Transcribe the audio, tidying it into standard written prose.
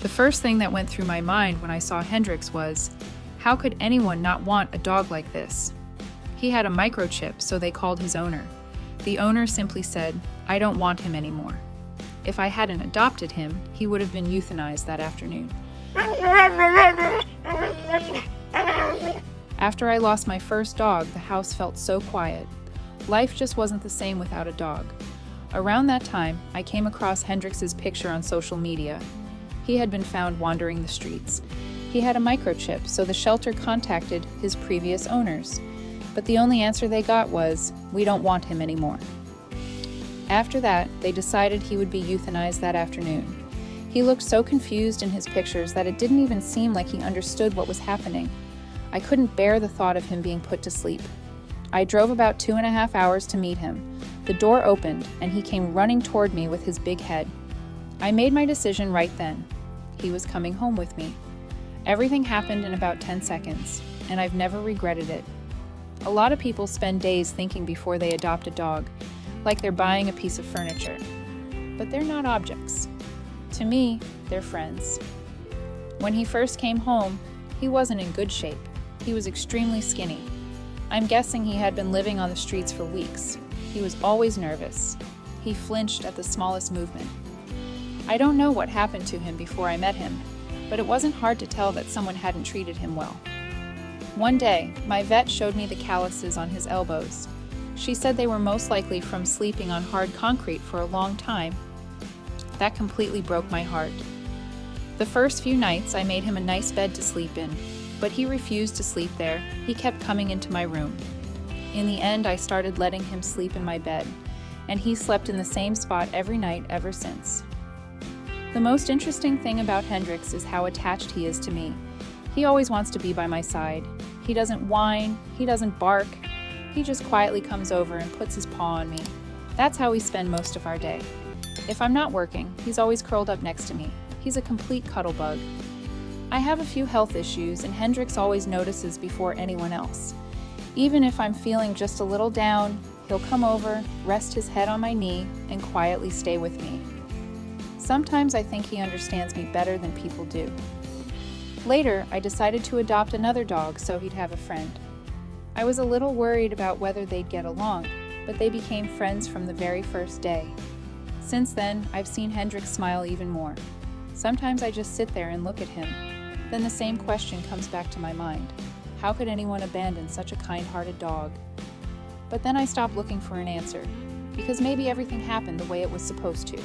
The first thing that went through my mind when I saw Hendrix was, how could anyone not want a dog like this? He had a microchip, so they called his owner. The owner simply said, "I don't want him anymore." If I hadn't adopted him, he would have been euthanized that afternoon. After I lost my first dog, the house felt so quiet. Life just wasn't the same without a dog. Around that time, I came across Hendrix's picture on social media. He had been found wandering the streets. He had a microchip, so the shelter contacted his previous owners. But the only answer they got was, "We don't want him anymore." After that, they decided he would be euthanized that afternoon. He looked so confused in his pictures that it didn't even seem like he understood what was happening. I couldn't bear the thought of him being put to sleep. I drove about 2.5 hours to meet him. The door opened, and he came running toward me with his big head. I made my decision right then. He was coming home with me. Everything happened in about 10 seconds, and I've never regretted it. A lot of people spend days thinking before they adopt a dog, like they're buying a piece of furniture. But they're not objects. To me, they're friends. When he first came home, he wasn't in good shape. He was extremely skinny. I'm guessing he had been living on the streets for weeks. He was always nervous. He flinched at the smallest movement. I don't know what happened to him before I met him, but it wasn't hard to tell that someone hadn't treated him well. One day, my vet showed me the calluses on his elbows. She said they were most likely from sleeping on hard concrete for a long time. That completely broke my heart. The first few nights, I made him a nice bed to sleep in, but he refused to sleep there. He kept coming into my room. In the end, I started letting him sleep in my bed, and he slept in the same spot every night ever since. The most interesting thing about Hendrix is how attached he is to me. He always wants to be by my side. He doesn't whine, he doesn't bark. He just quietly comes over and puts his paw on me. That's how we spend most of our day. If I'm not working, he's always curled up next to me. He's a complete cuddle bug. I have a few health issues, and Hendrix always notices before anyone else. Even if I'm feeling just a little down, he'll come over, rest his head on my knee, and quietly stay with me. Sometimes I think he understands me better than people do. Later, I decided to adopt another dog so he'd have a friend. I was a little worried about whether they'd get along, but they became friends from the very first day. Since then, I've seen Hendrix smile even more. Sometimes I just sit there and look at him. Then the same question comes back to my mind. How could anyone abandon such a kind-hearted dog? But then I stopped looking for an answer, because maybe everything happened the way it was supposed to.